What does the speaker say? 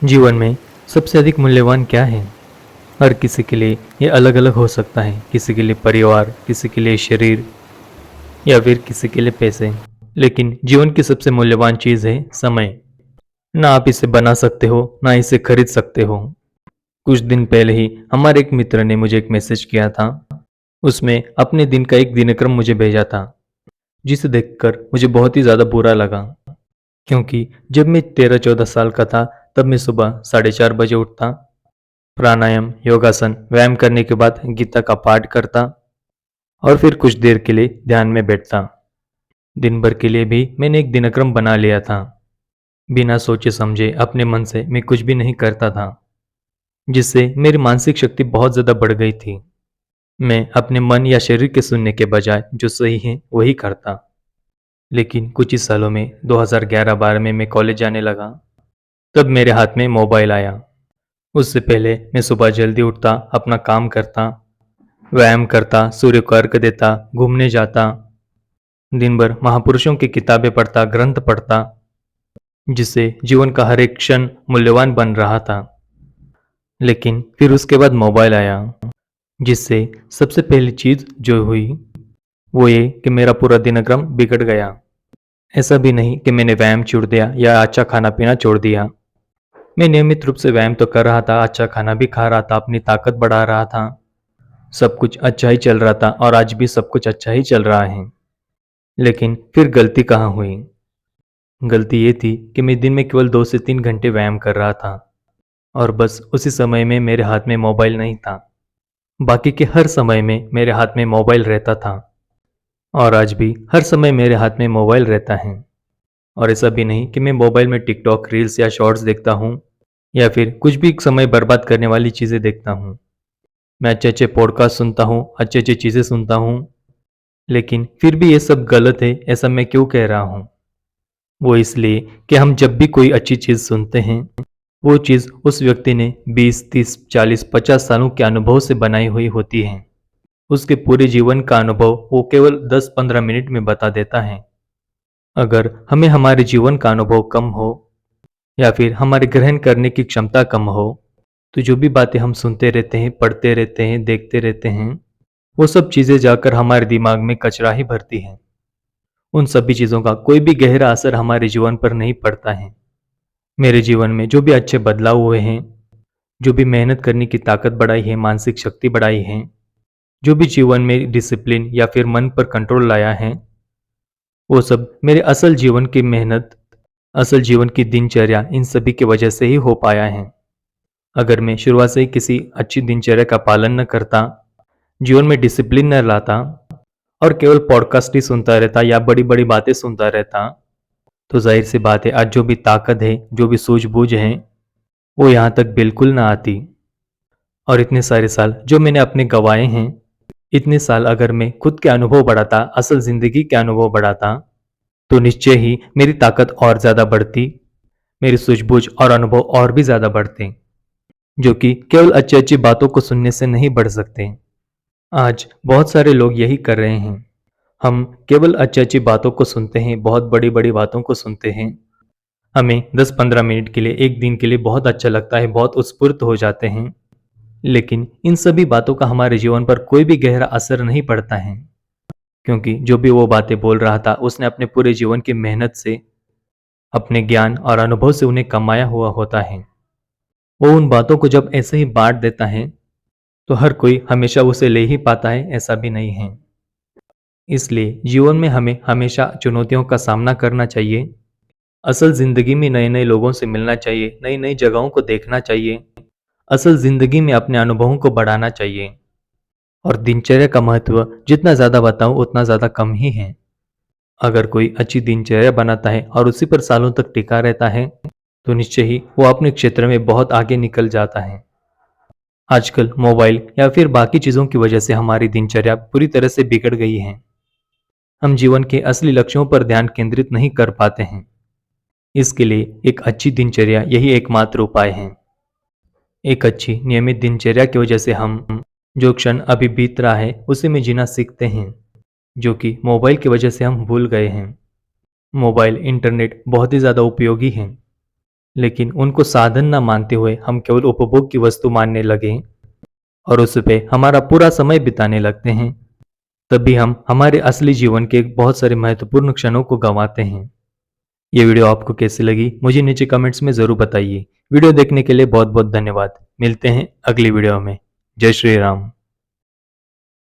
जीवन में सबसे अधिक मूल्यवान क्या है? हर किसी के लिए ये अलग-अलग हो सकता है। किसी के लिए परिवार, किसी के लिए शरीर या फिर किसी के लिए पैसे। लेकिन जीवन की सबसे मूल्यवान चीज़ है समय। ना आप इसे बना सकते हो, ना इसे खरीद सकते हो। कुछ दिन पहले ही हमारे एक मित्र ने मुझे एक मैसेज किया था। उसमें अपने दिन का एक दिनक्रम मुझे भेजा था, जिसे देखकर मुझे बहुत ही ज़्यादा बुरा लगा। क्योंकि जब मैं 13-14 साल का था, तब मैं सुबह 4:30 बजे उठता, प्राणायाम, योगासन, व्यायाम करने के बाद गीता का पाठ करता और फिर कुछ देर के लिए ध्यान में बैठता। दिन भर के लिए भी मैंने एक दिनक्रम बना लिया था। बिना सोचे समझे अपने मन से मैं कुछ भी नहीं करता था, जिससे मेरी मानसिक शक्ति बहुत ज़्यादा बढ़ गई थी। मैं अपने मन या शरीर के सुनने के बजाय जो सही है वही करता। लेकिन कुछ ही सालों में 2011-12 में मैं कॉलेज जाने लगा। तब मेरे हाथ में मोबाइल आया। उससे पहले मैं सुबह जल्दी उठता, अपना काम करता, व्यायाम करता, सूर्य को अर्घ्य देता, घूमने जाता, दिन भर महापुरुषों की किताबें पढ़ता, ग्रंथ पढ़ता, जिससे जीवन का हर एक क्षण मूल्यवान बन रहा था। लेकिन फिर उसके बाद मोबाइल आया, जिससे सबसे पहली चीज जो हुई वो ये कि मेरा पूरा दिनक्रम बिगड़ गया। ऐसा भी नहीं कि मैंने व्यायाम छोड़ दिया या अच्छा खाना पीना छोड़ दिया। मैं नियमित रूप से व्यायाम तो कर रहा था, अच्छा खाना भी खा रहा था, अपनी ताकत बढ़ा रहा था, सब कुछ अच्छा ही चल रहा था और आज भी सब कुछ अच्छा ही चल रहा है। लेकिन फिर गलती कहाँ हुई? गलती ये थी कि मैं दिन में केवल 2 से 3 घंटे व्यायाम कर रहा था और बस उसी समय में मेरे हाथ में मोबाइल नहीं था। बाकी के हर समय में मेरे हाथ में मोबाइल रहता था और आज भी हर समय मेरे हाथ में मोबाइल रहता है। और ऐसा भी नहीं कि मैं मोबाइल में टिकटॉक, रील्स या शॉर्ट्स देखता हूँ या फिर कुछ भी समय बर्बाद करने वाली चीज़ें देखता हूँ। मैं अच्छे-अच्छे पॉडकास्ट सुनता हूँ, अच्छी-अच्छी चीज़ें सुनता हूँ, लेकिन फिर भी ये सब गलत है, ऐसा मैं क्यों कह रहा हूँ? वो इसलिए कि हम जब भी कोई अच्छी चीज़ सुनते हैं, वो चीज़ उस व्यक्ति ने 20, 30, 40, 50 सालों के अनुभव से बनाई हुई होती है। उसके पूरे जीवन का अनुभव वो केवल 10-15 मिनट में बता देता है। अगर हमें हमारे जीवन का अनुभव कम हो या फिर हमारे ग्रहण करने की क्षमता कम हो, तो जो भी बातें हम सुनते रहते हैं, पढ़ते रहते हैं, देखते रहते हैं, वो सब चीज़ें जाकर हमारे दिमाग में कचरा ही भरती हैं। उन सभी चीज़ों का कोई भी गहरा असर हमारे जीवन पर नहीं पड़ता है। मेरे जीवन में जो भी अच्छे बदलाव हुए हैं, जो भी मेहनत करने की ताकत बढ़ाई है, मानसिक शक्ति बढ़ाई है, जो भी जीवन में डिसिप्लिन या फिर मन पर कंट्रोल लाया है, वो सब मेरे असल जीवन की मेहनत, असल जीवन की दिनचर्या इन सभी की वजह से ही हो पाया है। अगर मैं शुरुआत से ही किसी अच्छी दिनचर्या का पालन न करता, जीवन में डिसिप्लिन न लाता और केवल पॉडकास्ट ही सुनता रहता या बड़ी-बड़ी बातें सुनता रहता, तो ज़ाहिर-सी बात है आज जो भी ताकत है, जो भी सूझबूझ है, वो यहाँ तक बिल्कुल ना आती। और इतने सारे साल जो मैंने अपने गँवाए हैं, इतने साल अगर मैं खुद के अनुभव बढ़ाता, असल ज़िंदगी के अनुभव बढ़ाता, तो निश्चय ही मेरी ताकत और ज़्यादा बढ़ती, मेरी सूझबूझ और अनुभव और भी ज़्यादा बढ़ते, जो कि केवल अच्छी-अच्छी बातों को सुनने से नहीं बढ़ सकते। आज बहुत सारे लोग यही कर रहे हैं। हम केवल अच्छी-अच्छी बातों को सुनते हैं, बहुत बड़ी-बड़ी बातों को सुनते हैं। हमें 10-15 मिनट के लिए, 1 दिन के लिए बहुत अच्छा लगता है, बहुत उत्स्फूर्त हो जाते हैं। लेकिन इन सभी बातों का हमारे जीवन पर कोई भी गहरा असर नहीं पड़ता है, क्योंकि जो भी वो बातें बोल रहा था, उसने अपने पूरे जीवन की मेहनत से, अपने ज्ञान और अनुभव से उन्हें कमाया हुआ होता है। वो उन बातों को जब ऐसे ही बाँट देता है, तो हर कोई हमेशा उसे ले ही पाता है, ऐसा भी नहीं है। इसलिए जीवन में हमें हमेशा चुनौतियों का सामना करना चाहिए। असल ज़िंदगी में नए-नए लोगों से मिलना चाहिए, नई-नई जगहों को देखना चाहिए। असल ज़िंदगी में अपने अनुभवों को बढ़ाना चाहिए और दिनचर्या का महत्व जितना ज़्यादा बताऊँ उतना ज़्यादा कम ही है। अगर कोई अच्छी दिनचर्या बनाता है और उसी पर सालों तक टिका रहता है, तो निश्चय ही वो अपने क्षेत्र में बहुत आगे निकल जाता है। आजकल मोबाइल या फिर बाकी चीज़ों की वजह से हमारी दिनचर्या पूरी तरह से बिगड़ गई है। हम जीवन के असली लक्ष्यों पर ध्यान केंद्रित नहीं कर पाते हैं। इसके लिए एक अच्छी दिनचर्या यही एकमात्र उपाय है। एक अच्छी नियमित दिनचर्या की वजह से हम जो क्षण अभी बीत रहा है उसी में जीना सीखते हैं, जो कि मोबाइल की वजह से हम भूल गए हैं। मोबाइल, इंटरनेट बहुत ही ज़्यादा उपयोगी हैं, लेकिन उनको साधन न मानते हुए हम केवल उपभोग की वस्तु मानने लगे और उस पे हमारा पूरा समय बिताने लगते हैं, तभी हम हमारे असली जीवन के बहुत सारे महत्वपूर्ण क्षणों को गंवाते हैं। ये वीडियो आपको कैसी लगी मुझे नीचे कमेंट्स में ज़रूर बताइए। वीडियो देखने के लिए बहुत बहुत धन्यवाद। मिलते हैं अगली वीडियो में। जय श्री राम।